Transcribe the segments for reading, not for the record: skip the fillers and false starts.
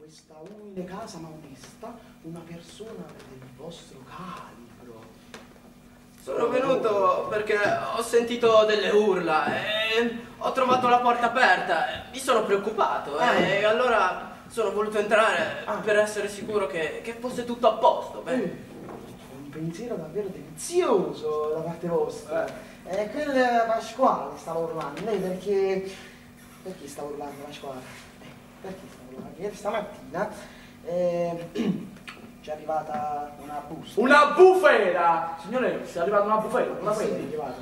questa umile casa ma onesta, una persona del vostro calibro. Sono venuto perché ho sentito delle urla e ho trovato la porta aperta. Mi sono preoccupato e allora sono voluto entrare per essere sicuro che fosse tutto a posto. Un pensiero davvero delizioso da parte vostra. Quel Pasquale stava urlando. Lei perché stava urlando Pasquale? Perché stava urlando? Perché stamattina c'è arrivata una busta. Una bufera! Signore, è arrivata una bufera, una Sì, è prende. arrivata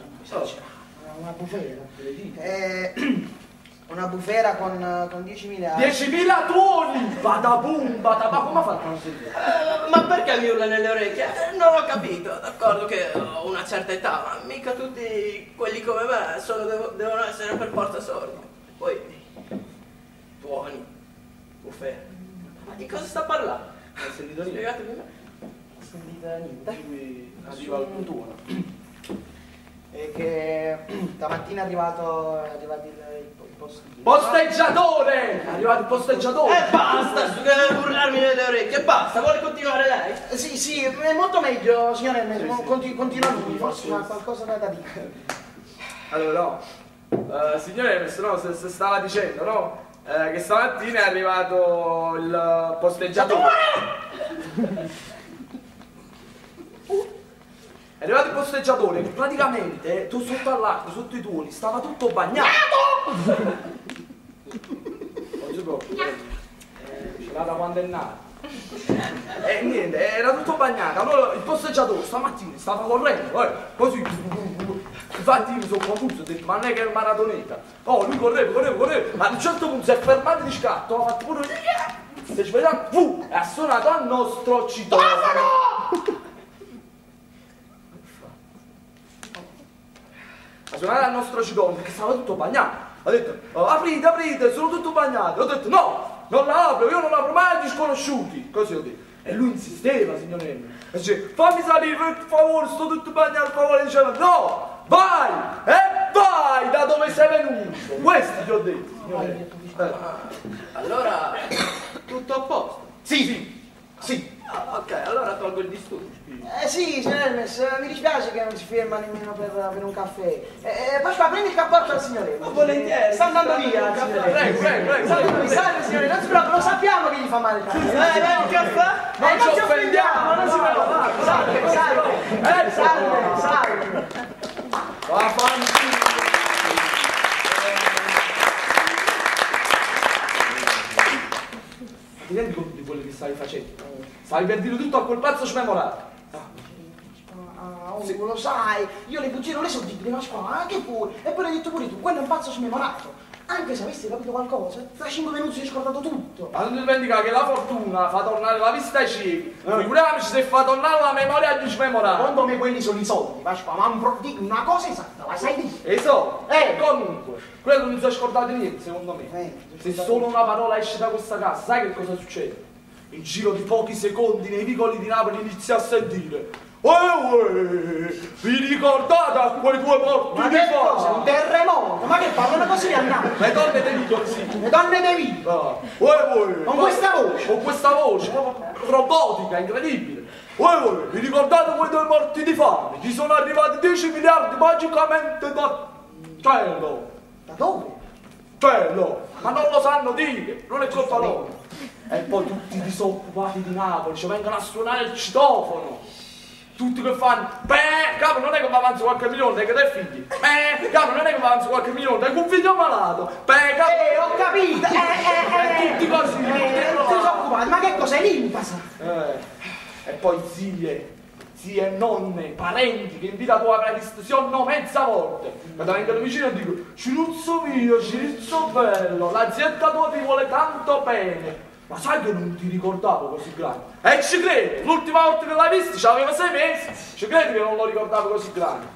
una bufera. Una bufera con 10.000 euro. 10.000 tuoni! Badabum, badabà, come ha fatto a non sentire? Ma perché mi urla nelle orecchie? Non ho capito. D'accordo che ho una certa età, ma mica tutti quelli come me devono essere per forza sordi. Poi, tuoni, bufera. Ma di cosa sta parlando? Non ho sentito niente. Spiegatemi me. Non ho sentito niente. Qui arriva il tuono. E che stamattina è arrivato il postino. Posteggiatore! È arrivato il posteggiatore! E basta urlarmi nelle orecchie, basta, vuole continuare lei? Sì, è molto meglio, signore Hermes, continua lui, forse ha qualcosa da dire. Allora, no. Signore Hermes, no, se stava dicendo, no? Che stamattina è arrivato il posteggiatore. È arrivato il posteggiatore che praticamente tu sotto all'acqua, sotto i tuoni, stava tutto bagnato. Non si preoccupi, ce l'ha da quando è nato. E niente, era tutto bagnato. Allora il posteggiatore stamattina stava correndo, così. Infatti io mi sono confuso, ho detto ma non è che è un maratoneta. Oh, lui correva, ma a un certo punto si è fermato di scatto, ha fatto pure si è svegliato, e ha suonato al nostro citofono. Ha suonato al nostro citofono perché stava tutto bagnato. Ha detto, oh, aprite, sono tutto bagnato. Ho detto, no, non la apro, io non apro mai agli sconosciuti. Così ho detto. E lui insisteva, signorina. E dice, fammi salire, per favore, sto tutto bagnato, per favore. Diceva, no, vai, e vai da dove sei venuto. Questo ti ho detto, signorina. Allora, tutto a posto? Sì. Ah, ok, allora tolgo il disturbo. Sì, signor Hermes, mi dispiace che non si ferma nemmeno per un caffè. Pasqua, prendi il cappotto al signore Hermes. Ma volentieri. Sta andando via il signore Hermes. Prego. Salve signore, non si preoccupi, lo sappiamo che gli fa male il caffè. Dai, un caffè? Non ci offendiamo, non si preoccupi. Salve. Ti rendi conto di quello che stavi facendo? Stavi per dire tutto a quel pazzo smemorato. Sì. Lo sai, io le bugie non le so di Pasqua, anche pure. E poi l'hai detto pure tu, quello è un pazzo smemorato. Anche se avessi capito qualcosa, tra 5 minuti si è scordato tutto. Ma non ti dimentica che la fortuna fa tornare la vista ai ciechi. Figuriamoci se fa tornare la memoria agli smemorati. Secondo me quelli sono i soldi, Pasqua, ma una cosa esatta, la sai dire? E so, comunque, quello non si è scordato niente, secondo me. Se solo una parola esce da questa casa, sai che cosa succede? In giro di pochi secondi nei vicoli di Napoli inizia a sentire. Vi ricordate a quei due morti Ma di che cosa? fame? Un terremoto? Ma che parlano così a Napoli? Le donne dei vicoli, Le donne dei vita? Con questa voce? Con questa voce, robotica, incredibile. Vi ricordate quei due morti di fame? Ci sono arrivati 10 miliardi magicamente da cielo. Da dove? Cielo, ma non lo sanno dire, non è colpa loro. E poi tutti i disoccupati di Napoli ci vengono a suonare il citofono. Tutti che fanno, capo non è che mi avanzi qualche milione, che dai figli. Capo non è che mi avanzi qualche milione, hai un figlio malato. Capo, ho capito. tutti così. Disoccupati, ma che cos'è l'Impasa? E poi zie, nonne, parenti che invita tua predisposizione mezza volta. Quando vengono vicino e dico, Ciruzzo mio, Ciruzzo bello, la zietta tua ti vuole tanto bene. Ma sai che non ti ricordavo così grande? E ci credi, l'ultima volta che l'hai visto c'aveva 6 mesi, ci credi che non lo ricordavo così grande?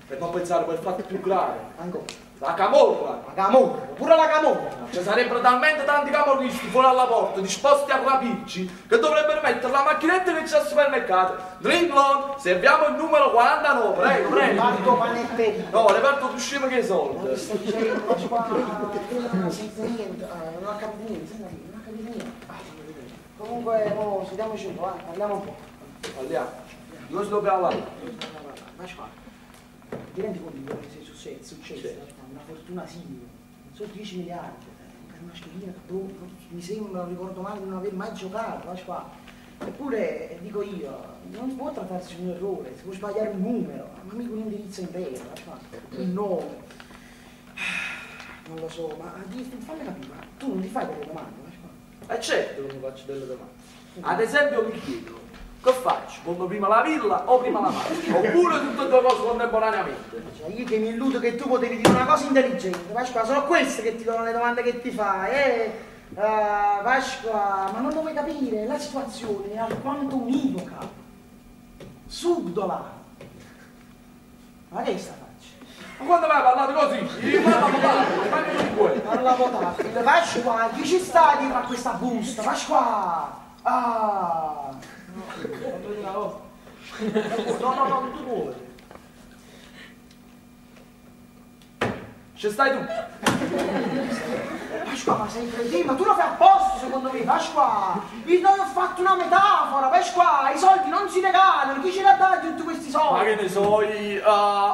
Per non pensare a quel fatto più grave. Ancora. La camorra. La camorra, pure la camorra. Ci sarebbero talmente tanti camorristi fuori alla porta disposti a rapirci che dovrebbero mettere la macchinetta che c'è al supermercato. Dringlon, serviamo il numero 49, prego. Marco Panetteria. No, reparto d'uscita che i soldi. Sto dicendo, senza niente, non ha capito niente, Comunque, mo, sediamoci un po', parliamo un po'. Parliamo. Di cosa dobbiamo parlare? Ma qua, ti rendi conto di quello che è successo? Sì. Una fortuna simile, non so 10 miliardi, per una schedina, mi sembra, non ricordo male, di non aver mai giocato, qua. Eppure, dico io, non può trattarsi di un errore, si può sbagliare un numero, ma mica un indirizzo intero, un nome. Non lo so, ma fammi capire, ma tu non ti fai delle domande? Certo che mi faccio delle domande. Ad esempio mi chiedo, che faccio? Compro prima la villa o prima la macchina? Oppure tutte e due cose contemporaneamente? Cioè, io che mi illudo che tu potevi dire una cosa intelligente, Pasqua, sono queste che ti do le domande che ti fai, Pasqua, ma non lo vuoi capire, la situazione è alquanto univoca, subdola. Ma che è sta faccia? Ma quando vai a parlare così? Parla potabile, Pasqua, chi ci sta dietro a questa busta? Pasqua! Ah! No, tu muovi. Ci stai tu? Pasqua, ma sei cretino, ma tu lo fai apposta secondo me, Pasqua! Io ho fatto una metafora, Pasqua! I soldi non si regalano, chi ce li ha dati tutti questi soldi? Ma che ne so,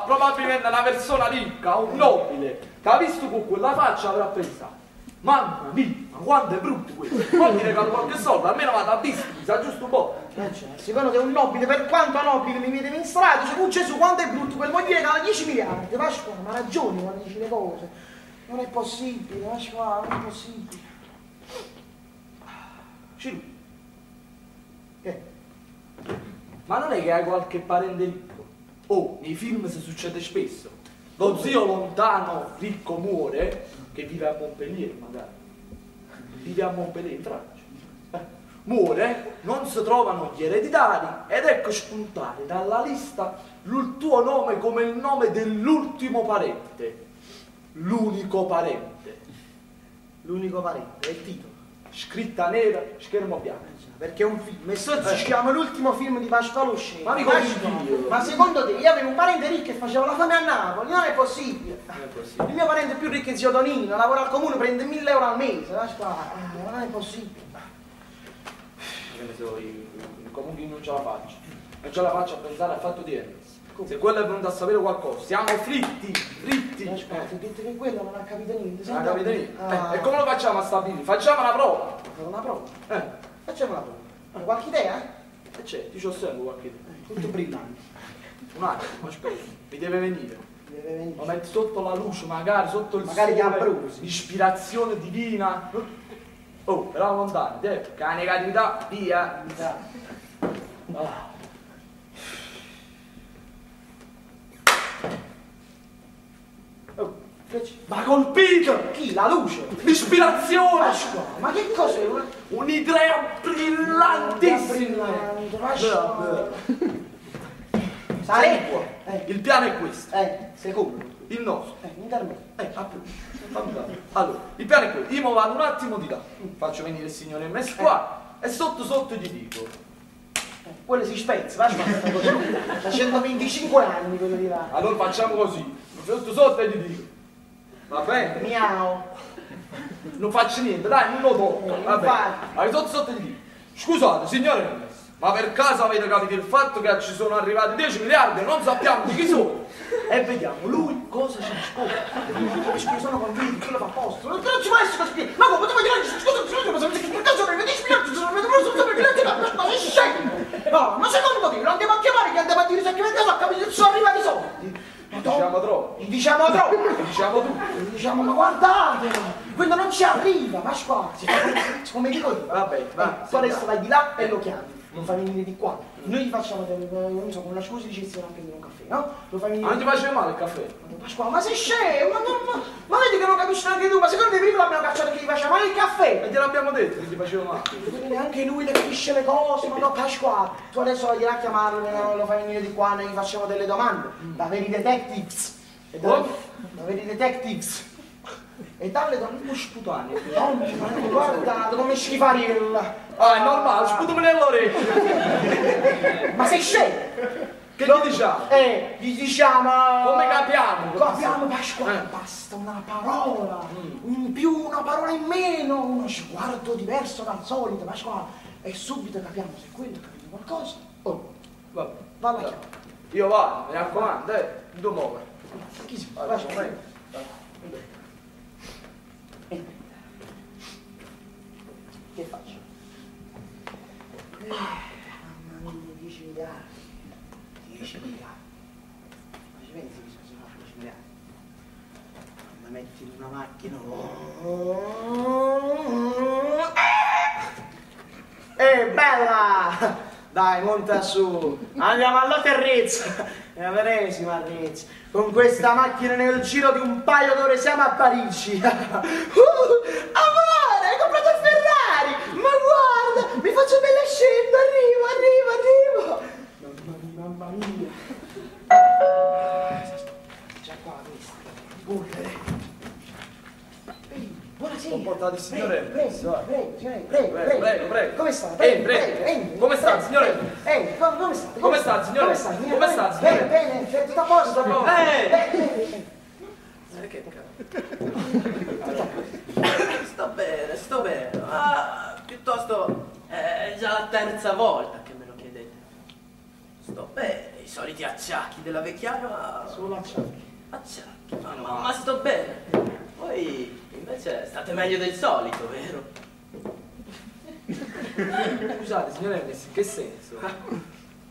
probabilmente una persona ricca, un nobile, che ha visto con quella faccia avrà pensato, mamma mia, ma quanto è brutto questo, poi mi regalo qualche soldo, almeno vado a visto, mi sa giusto un po'. Secondo te un nobile, per quanto nobile mi vede in strada, dice, oh Gesù, quanto è brutto, quel moglie regala 10 miliardi, Pasqua, ma ragioni quando dici le cose, non è possibile, Pasqua, non è possibile. Cilu. Che? Ma non è che hai qualche parente ricco? Oh, nei film si succede spesso. Lo zio lontano ricco muore, che vive a Montpellier magari. Vive a Montpellier in Francia. Muore, non si trovano gli ereditari ed ecco spuntare dalla lista il tuo nome come il nome dell'ultimo parente. L'unico parente. L'unico parente, è il titolo. Scritta nera, schermo bianco. Perché è un film, e si chiama l'ultimo film di Pasquale Scemo. Ma mi consigli? Ma secondo te, io avevo un parente ricco e faceva la fame a Napoli, non è possibile. Il mio parente più ricco è zio Tonino, lavora al comune, prende 1000 euro al mese, non è possibile. Che ne so, comunque non ce la faccio. Non ce la faccio a pensare al fatto di Ennis. Se quello è venuto a sapere qualcosa, siamo fritti. Ti ho detto che quello non ha capito niente. Non ha capito niente. E come lo facciamo a stabilire? Facciamo una prova. Una prova? Facciamo la prova. Qualche idea? C'è, ti osservo qualche idea. Tutto brillante. Un attimo, aspetta, mi deve venire. Deve venire. Lo metti sotto la luce, magari sotto il magari sole, gli Abruzzi. ispirazione divina. Oh, però lontano, che la negatività, via. Ah. Oh, ma colpito! chi? La luce? L'ispirazione! Ma che cos'è? Un'idea brillantissima! Sarebbe? Il piano è questo. Secondo. Il nostro. Intermedio. Appunto. Allora, il piano è questo. Io mi vado un attimo di là. Faccio venire il signore MS qua e sotto sotto gli dico. Quello si spezza, sta 125 anni quello di là. Allora facciamo così. Sotto sotto e gli dico. Va bene? Miau. Non faccio niente, dai, non lo tocco. Va bene. Allora sotto sotto gli dico. Scusate, signore MS, ma per caso avete capito il fatto che ci sono arrivati 10 miliardi e non sappiamo di chi sono? E vediamo lui cosa ci risponde. Perché sono convinto che lo fa apposta. Non ci può essere così. Ma come potevo dire? Scusa, ma per caso avevi 10 miliardi? Ma sei scemo! No, ma secondo motivo, non andiamo a chiamare che andiamo a dire se che ho capito che sono arrivati i soldi. Diciamo troppo. Diciamo troppo. Diciamo tu. Diciamo, ma guardate, quello non ci arriva, ma squazzi. Come dico io. Vabbè, va. Tu adesso vai di là e lo chiami. Lo fai venire di qua. Noi gli facciamo, non so, con una scusa dicessero anche un caffè, no? Lo fai venire. Ma non ti faceva male il caffè? Pasquale, ma sei scemo, ma vedi che non capisci neanche tu, ma secondo me prima l'abbiamo cacciato che gli faceva male il caffè. E gliel'abbiamo detto che ti faceva male. Anche lui le capisce le cose, ma no, Pasquale. Tu adesso vai a chiamarlo, lo fai venire di qua, noi gli facciamo delle domande. Da veri detectives. Da veri detectives. E dalle donne uno sputane. Guarda come schifarilla. Ah, è normale, sputami nell'orecchio. Ma sei scemo? Che Che gli diciamo? Gli diciamo... Come capiamo? Capiamo, Pasquale, basta una parola, in più, una parola in meno, uno sguardo diverso dal solito, Pasquale, e subito capiamo se quello ha capito qualcosa. Oh, Vabbè. valla chiamare. Io vado, mi raccomando, non ti muovere. Chi si Vai, fa? vai. Che faccio? Mamma mia, 10 miliardi. 10 miliardi. Ma ci pensi che si fa 10 miliardi? Ma metti in una macchina. Bella! Dai, monta su. Andiamo alla terrazza. La veresima terrazza. Con questa macchina nel giro di un paio d'ore siamo a Parigi. Amore, hai comprato il Ferrari! Ma guarda, mi faccio bella scena, arrivo. Mamma mia. Già qua questa. Burgere. Buonasera. Comportate, signore. Prego, signore, prego. Come sta? Prego. Come sta, signore? Come sta? Come sta, signore? Come sta, signore? Bene, tutto a posto. Che sto bene. Piuttosto è già la terza volta che me lo chiedete. Sto bene, i soliti acciacchi della vecchiaia, Solo acciacchi. ma sto bene. Voi invece state meglio del solito, vero? Scusate, signore, in che senso?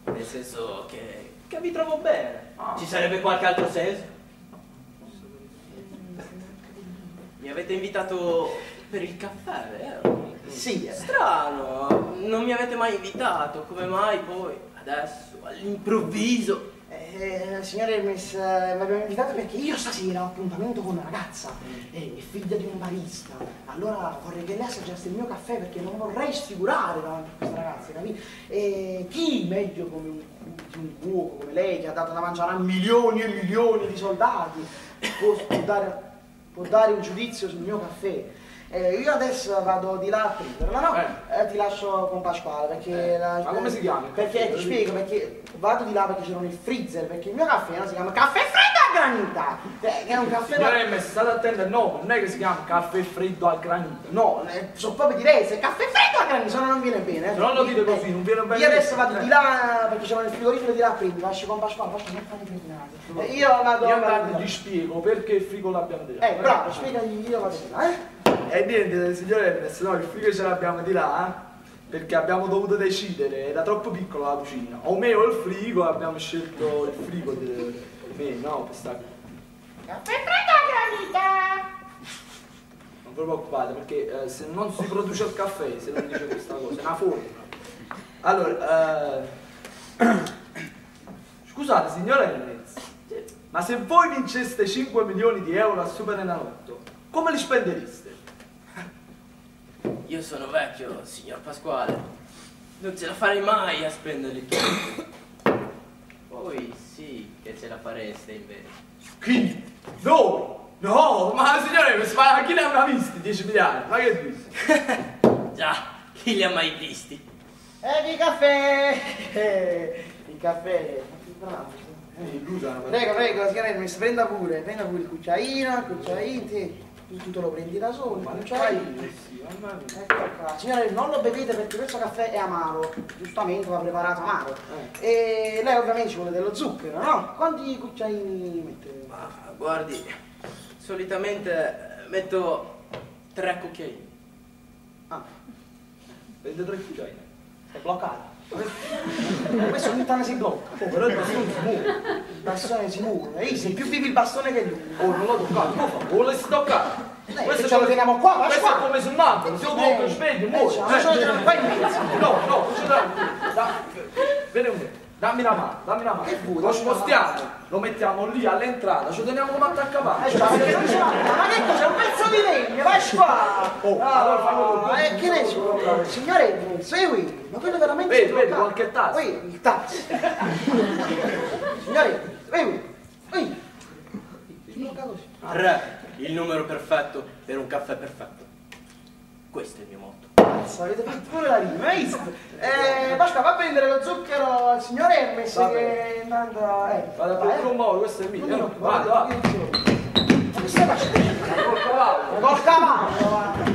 Nel senso che vi trovo bene. Ci sarebbe qualche altro senso? Mi avete invitato per il caffè, vero? Sì. Strano, non mi avete mai invitato, come mai poi, adesso, all'improvviso? Signore Hermes, mi abbiamo invitato perché io stasera ho appuntamento con una ragazza, è figlia di un barista. Allora vorrei che lei assaggiasse il mio caffè perché non vorrei sfigurare davanti a questa ragazza, capito? E chi meglio come un cuoco come lei che ha dato da mangiare a milioni e milioni di soldati può dare un giudizio sul mio caffè. Io adesso vado di là a prenderla, no? Ti lascio con Pasquale perché... Ma come si chiama? Perché ti spiego, perché vado di là perché c'ero nel freezer, perché il mio caffè no, si chiama caffè freddo a granita, che è un caffè... Signore Hermes, state attenti al nome, non è che si chiama caffè freddo al granito. No, so proprio dire se caffè freddo a granita, se no non viene bene. Se non lo dite così, non viene bene. Io adesso vado di là perché c'ero nel frigorifero di là a prendere, lascio con Pasquale, non fate cretinate. Io vado... Io intanto ti spiego perché il frigo l'abbiamo di là. Bravo, spiegagli, io vado di là, E niente, signore Hermes, no, il frigo ce l'abbiamo di là, perché abbiamo dovuto decidere, era troppo piccola la cucina. O me o il frigo, abbiamo scelto il frigo di me, no, per stare. Caffè freddo a granita! Non vi preoccupate, perché se non si produce il caffè, se non dice questa cosa, è una forma. Allora, scusate, signore Hermes, ma se voi vinceste 5 milioni di euro a Superenalotto, come li spendereste? Io sono vecchio, signor Pasquale. Non ce la farei mai a spenderli tutti. Voi sì che ce la fareste invece. Chi? Noi? No, ma signore, ma chi ne ha mai visti 10 miliardi? Ma che dici? Già, chi li ha mai visti? Il caffè! Il caffè! Prego, signora Hermes, prenda pure il cucciaino, tu te lo prendi da solo, il cucciaino. Ecco qua. Signore, non lo bevete perché questo caffè è amaro, giustamente va preparato amaro. E lei ovviamente ci vuole dello zucchero, no? Quanti cucciaini mette? Ma guardi, solitamente metto 3 cucchiaini. Prende 3 cucciaini. È bloccato. Questo ogni tanto si blocca. Però il bastone si muove. Il bastone si muove. Sei più vivi il bastone che lui. Oh, non l'ho toccato, come fa? O l'hai toccato? Questo ce lo teniamo qua, ma questo è come se un altro, se lo tocco, svegli, muore. Ma ce lo teniamo qua in mezzo. No, non ce l'ha. Vieni un me. Dammi una mano. Che vuoi? Lo spostiamo, lo mettiamo lì all'entrata, ci lo teniamo come attaccavanti. Ma che cos'è? Un pezzo di legno, vai qua! Allora fammi Che ne so? Signore, segui, ma quello veramente vedi, si vedi, blocca. qualche tasto. Il tasto. Signore, segui. Si blocca così. 3, il numero perfetto per un caffè perfetto. Questo è il mio motto. cazzo, avete fatto pure la rima, hai visto? Pasqua, va a prendere lo zucchero al signor Hermes che intanto... Vado a prendere un molo, questo è mio. Vado, va. Ma che stai facendo? Col cavallo. Col cavallo, va.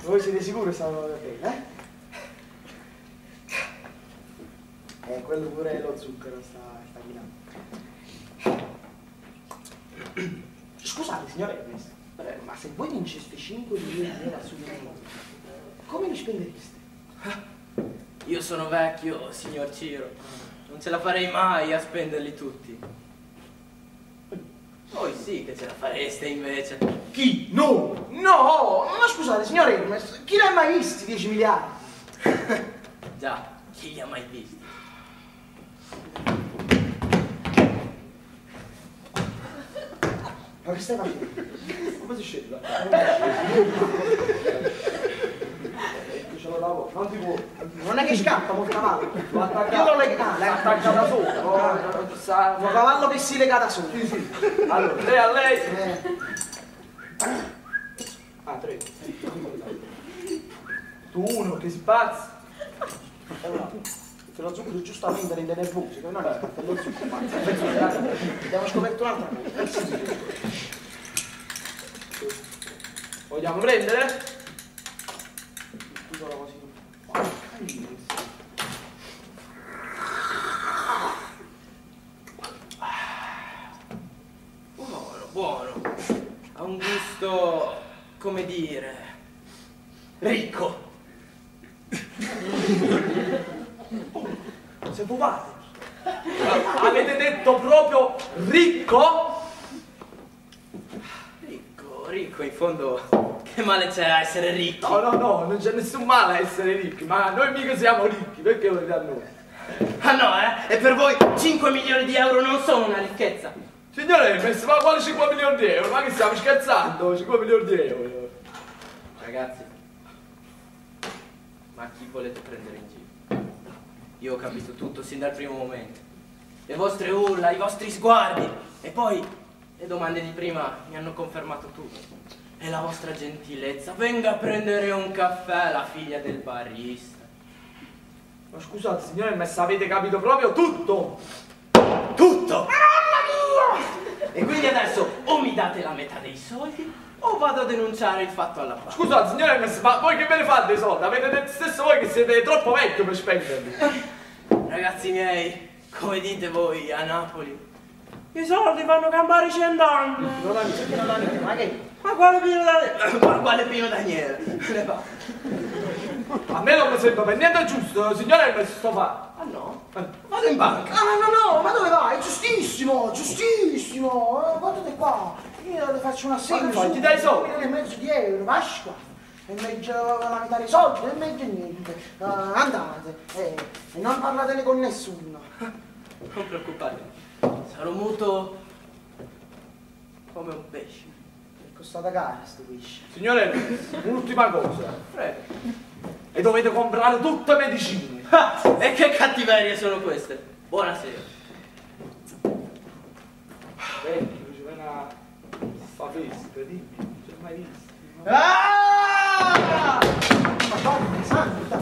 Voi siete sicuri che stanno bene, quello pure è lo zucchero, sta guidando. Scusate, signor Ernest, ma se voi vinceste 5 milioni di euro su di me, come li spendereste? Io sono vecchio, signor Ciro. Non ce la farei mai a spenderli tutti. Voi sì che ce la fareste invece. Chi? No! No! Ma scusate, signor Ernest, chi li ha mai visti 10 miliardi? Già, chi li ha mai visti? Ma che stai facendo? Come si scende? Ce lo lavo, non ti può. Non è che scappa col cavallo. Io l'ho legato. L'hai attaccata sopra. Un cavallo che si lega da solo. Sì, sì. Allora, 3 a lei. 3. Tu 1 che si pazza. Che lo zucchero giustamente rende nervoso, che non è che lo zucchero. Abbiamo scoperto un'altra cosa. Vogliamo prendere? Scusa la così. Buono, buono. Ha un gusto, come dire, ricco. Se fumate. Avete detto proprio ricco? Ricco, in fondo, che male c'è a essere ricchi? No, non c'è nessun male a essere ricchi, ma noi mica siamo ricchi, perché volete a noi? Ah no, E per voi 5 milioni di euro non sono una ricchezza? Signore Hermes, ma quali 5 milioni di euro? Ma che stiamo scherzando? 5 milioni di euro. Ragazzi, ma chi volete prendere in giro? Io ho capito tutto sin dal primo momento. Le vostre urla, i vostri sguardi, e poi le domande di prima mi hanno confermato tutto. E la vostra gentilezza. Venga a prendere un caffè, la figlia del barista. Ma scusate, signore Hermes, avete capito proprio tutto? Tutto! E quindi adesso o mi date la metà dei soldi o vado a denunciare il fatto alla banca. Scusate, signore Hermes, ma voi che ve ne fate dei soldi? Avete detto stesso voi che siete troppo vecchio per spenderli. Ragazzi miei, come dite voi a Napoli, i soldi fanno campare 100 anni. Ma che? Ma quale Pino Daniele? Ma quale Pino Daniele? Ne va. A me non mi sembra per niente giusto, signore Hermes, sto fa. Ah no? Vado in banca. No, ma dove vai? Giustissimo, giustissimo. Guardate qua, io le faccio un assegno. Ma ti dai i soldi? 1,5 milioni di euro, Pasqua. E meglio la metà dei soldi, e meglio niente. Andate, e non parlatene con nessuno. Non preoccupatevi, sarò muto come un pesce. È costata cara sto pesce. Signore Hermes, un'ultima cosa. Prego. E dovete comprare tutte medicine. Ah, e che cattiverie sono queste? Buonasera. Vedi, c'è una festa, dimmi, non c'è mai visto. Ah! Madonna santa!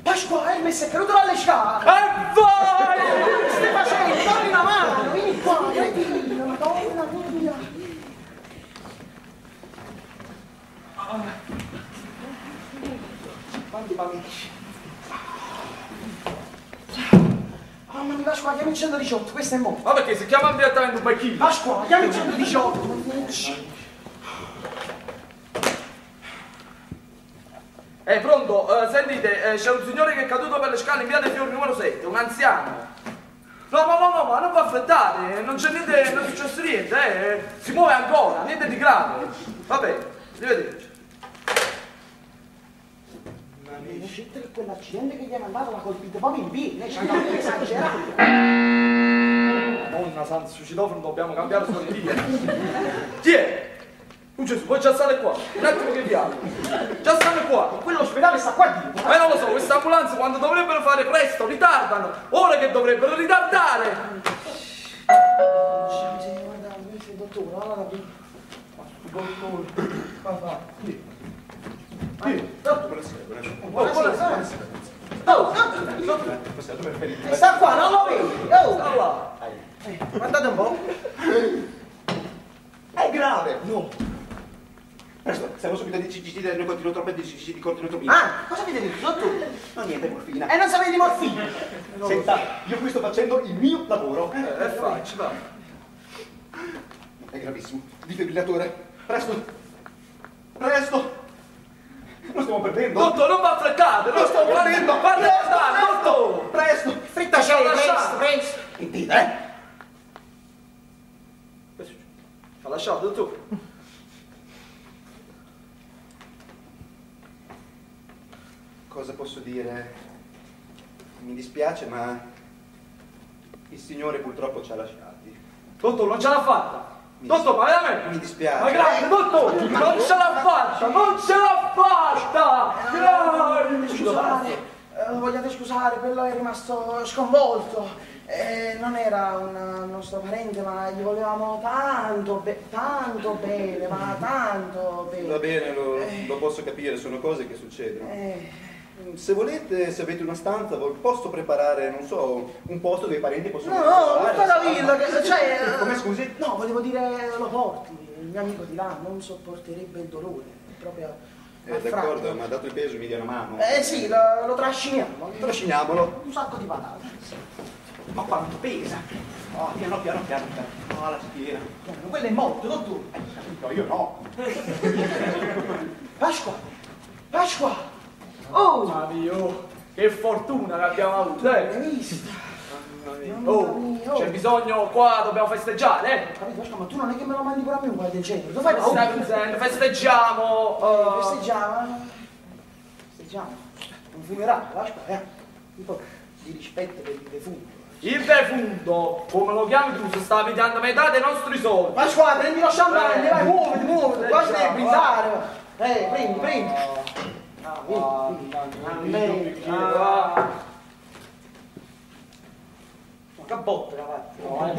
Pasqua, Hermes è caduto dalle scale! E vai! Che stai facendo? Dammi una mano, vieni qua, cretino, madonna mia! Quanti amici? Mamma mia, Pasqua, chiami il 118, questo è morto. Ma perché si chiama direttamente un becchino? Pasqua, chiami il 118. Pronto? Sentite, c'è un signore che è caduto per le scale in via dei Fiori numero 7, un anziano. No, ma non vi affrettate, non c'è niente, non è successo niente, si muove ancora, niente di grave. Va bene, arrivederci. Ma scelta che quell'accidente che gli è mandato l'ha colpito proprio in piedi, lei ci ha dato esagerato. Madonna santa, sui citofono dobbiamo cambiare storia. Chi è? Gesù, voi già state qua, un attimo che vi apro. Già state qua. Quell'ospedale sta qua dietro. Non lo so, queste ambulanze quando dovrebbero fare presto, ritardano. Ora che dovrebbero ritardare. Guarda, dottore, vada da aprire. Dottore, papà. Buonasera. Sta qua, non lo vedi? Oh! Guardate un po'. È grave! No! Presto, siamo subito di CGC, noi continuo troppo di CGC di cortinotomina. Ah, cosa avete detto, dottore? No, niente, morfina. E non sapete di morfina? Senta, io qui sto facendo il mio lavoro. Facci, va. È gravissimo. Defibrillatore. Presto! Presto! Lo stiamo perdendo! Dottore, non va affreccate! Lo stiamo perdendo! Guarda, dottore! Presto! Fritta c'è, presto! Intende, Fa lasciato, dottore. Cosa posso dire? Mi dispiace, ma il Signore purtroppo ci ha lasciati. Dottore, non ce l'ha fatta! Dottore, ma veramente? Mi dispiace. Ma grazie, dottore! Non ce l'ha fatta! Non ce l'ha fatta! Scusate, vogliate scusare, quello è rimasto sconvolto. Non era un nostro parente, ma gli volevamo tanto bene, ma tanto bene. Va bene, lo posso capire, sono cose che succedono. Se volete, se avete una stanza, posso preparare, non so, un posto dove i parenti possono... No, tutta la villa, cioè... Come scusi? No, volevo dire, lo porti. Il mio amico di là non sopporterebbe il dolore. È proprio... D'accordo, ma dato il peso mi dia una mano. Sì, lo trasciniamo. Trasciniamolo. Un sacco di patate. Ma quanto pesa? Oh, piano. Oh, la schiena. Quello è molto, dottore. No, io no. Pasqua! Oh! Ma mio, che fortuna che abbiamo avuto, Hai visto? Oh, c'è bisogno qua, dobbiamo festeggiare, Capito, Pasqua, ma tu non è che me lo mandi pure a me un po' del genere. Tu fai Stai pensando, festeggiamo. Festeggiamo. Un funerale, Pasqua, un po' di rispetto per il defunto. Il defunto, come lo chiami tu, si sta pigliando metà dei nostri soldi. Pasqua, prendi lo champagne, vai, muoviti, quasi devi brindare. Prendi. Che botte, ragazzi. No, è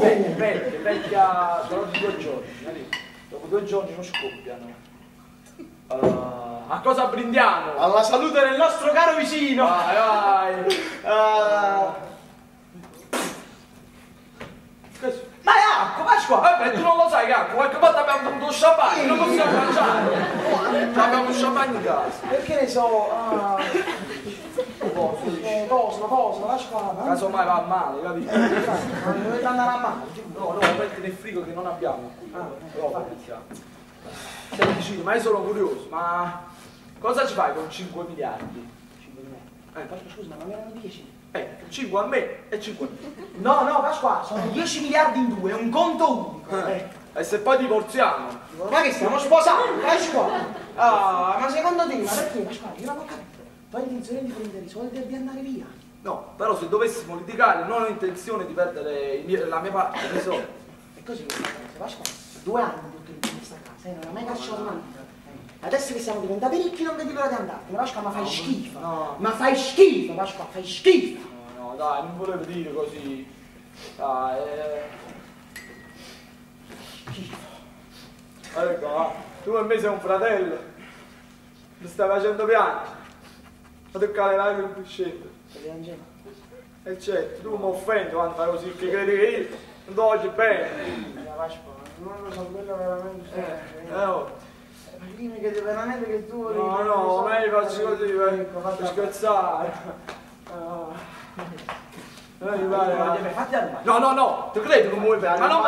vecchia, sono 2 giorni, dopo 2 giorni non scoppiano. A cosa brindiamo? Alla salute del nostro caro vicino. Vai. Ma è acqua, Pasqua. Tu non lo sai che qualche volta abbiamo bevuto champagne, non possiamo mangiare. Abbiamo un champagne in casa. Perché ne so, cosa, Pasqua. Casomai va male, capito? Non dovete andare a male. No, metti nel frigo che non abbiamo qui. Senti, ma io sono curioso, ma cosa ci fai con 5 miliardi? 5 miliardi. Pasqua, scusa, ma non erano 10? 5 a me e 5 a me. No, Pasqua, sono 10 miliardi in 2, è un conto unico. E se poi divorziamo? Ma che stiamo sposando, Pasqua? Ma secondo te, ma perché, Pasqua? Io non ho capito. Tu hai intenzione di prendere i soldi e di andare via? No, però se dovessimo litigare non ho intenzione di perdere la mia parte dei soldi. E così, Pasqua, 2 anni tutto in questa casa, non ho mai lasciato una vita. Adesso che siamo diventati ricchi non vedi l'ora di andartene, Pasqua, ma fai schifo. No. Ma fai schifo, Pasqua, fai schifo. No, dai, non volevo dire così. Dai, Schifo. Ecco, tu e me sei un fratello. Mi stai facendo piangere. Ma tu calerai con cui scendo. E certo, tu mi offendi quando fai così, che credi che io non ti voglio bene. Pasqua, non lo so, quello veramente... Dimmi che veramente che tu... No, ma io faccio così, per scherzare. Fatti al mare. No, ti credo, non muovi bene. Ma no,